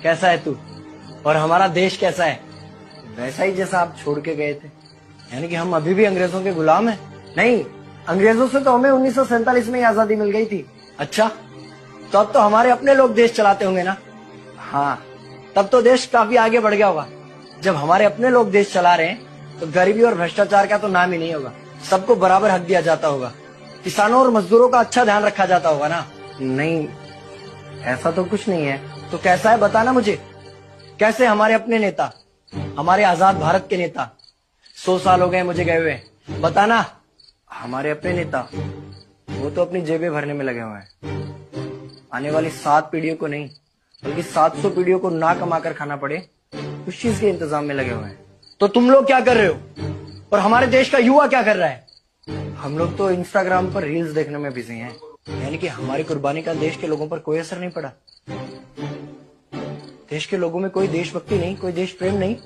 कैसा है तू और हमारा देश कैसा है? वैसा ही जैसा आप छोड़ के गए थे। यानी कि हम अभी भी अंग्रेजों के गुलाम हैं? नहीं, अंग्रेजों से तो हमें 1947 में ही आजादी मिल गई थी। अच्छा, तो अब तो हमारे अपने लोग देश चलाते होंगे ना? हाँ, तब तो देश काफी आगे बढ़ गया होगा। जब हमारे अपने लोग देश चला रहे हैं तो गरीबी और भ्रष्टाचार का तो नाम ही नहीं होगा। सबको बराबर हक दिया जाता होगा, किसानों और मजदूरों का अच्छा ध्यान रखा जाता होगा ना? नहीं, ऐसा तो कुछ नहीं है। तो कैसा है बताना मुझे। कैसे हमारे अपने नेता, हमारे आजाद भारत के नेता, 100 साल हो गए मुझे गए हुए, बताना। हमारे अपने नेता वो तो अपनी जेबें भरने में लगे हुए हैं। आने वाली 7 पीढ़ियों को नहीं बल्कि 700 पीढ़ियों को ना कमा कर खाना पड़े उस चीज के इंतजाम में लगे हुए हैं। तो तुम लोग क्या कर रहे हो और हमारे देश का युवा क्या कर रहा है? हम लोग तो इंस्टाग्राम पर रील्स देखने में बिजी हैं। यानी कि हमारी कुर्बानी का देश के लोगों पर कोई असर नहीं पड़ा। देश के लोगों में कोई देशभक्ति नहीं, कोई देश प्रेम नहीं।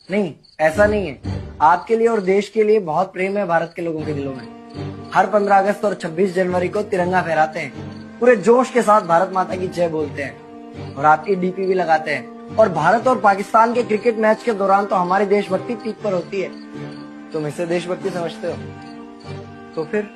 नहीं, ऐसा नहीं है। आपके लिए और देश के लिए बहुत प्रेम है भारत के लोगों के दिलों में। हर 15 अगस्त और 26 जनवरी को तिरंगा फहराते हैं, पूरे जोश के साथ भारत माता की जय बोलते हैं और आपकी डीपी भी लगाते हैं। और भारत और पाकिस्तान के क्रिकेट मैच के दौरान तो हमारी देशभक्ति पीक पर होती है। तुम इसे देशभक्ति समझते हो? तो फिर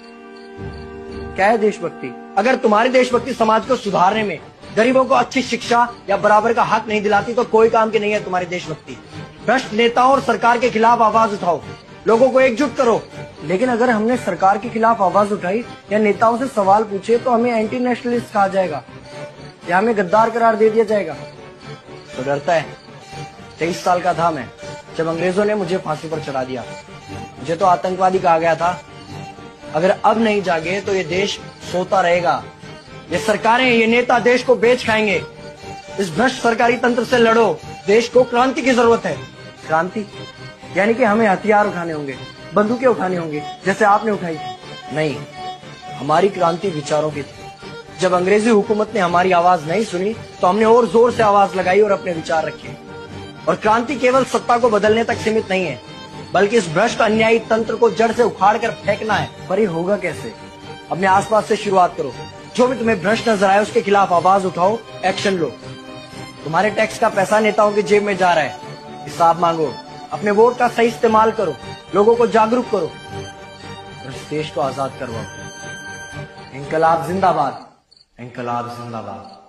क्या है देशभक्ति? अगर तुम्हारी देशभक्ति समाज को सुधारने में, गरीबों को अच्छी शिक्षा या बराबर का हक नहीं दिलाती तो कोई काम की नहीं है तुम्हारी देशभक्ति। भ्रष्ट नेताओं और सरकार के खिलाफ आवाज उठाओ, लोगों को एकजुट करो। लेकिन अगर हमने सरकार के खिलाफ आवाज उठाई या नेताओं से सवाल पूछे तो हमें एंटी नेशनलिस्ट कहा जाएगा या हमें गद्दार करार दे दिया जाएगा। तो डरता है। 23 साल का था मैं जब अंग्रेजों ने मुझे फांसी पर चढ़ा दिया। मुझे तो आतंकवादी कहा गया था। अगर अब नहीं जागे तो ये देश सोता रहेगा। ये सरकारें, ये नेता देश को बेच खाएंगे। इस भ्रष्ट सरकारी तंत्र से लड़ो। देश को क्रांति की जरूरत है। क्रांति यानी कि हमें हथियार उठाने होंगे, बंदूकें उठानी होंगी जैसे आपने उठाई थी। नहीं, हमारी क्रांति विचारों की थी। जब अंग्रेजी हुकूमत ने हमारी आवाज नहीं सुनी तो हमने और जोर से आवाज लगाई और अपने विचार रखे। और क्रांति केवल सत्ता को बदलने तक सीमित नहीं है, बल्कि इस भ्रष्ट अन्यायी तंत्र को जड़ से उखाड़ कर फेंकना है। पर ये होगा कैसे? अपने आसपास से शुरुआत करो। जो भी तुम्हें भ्रष्ट नजर आए उसके खिलाफ आवाज उठाओ, एक्शन लो। तुम्हारे टैक्स का पैसा नेताओं की जेब में जा रहा है, हिसाब मांगो। अपने वोट का सही इस्तेमाल करो, लोगों को जागरूक करो और इस देश को आजाद करवाओ। इंकलाब जिंदाबाद, इंकलाब जिंदाबाद।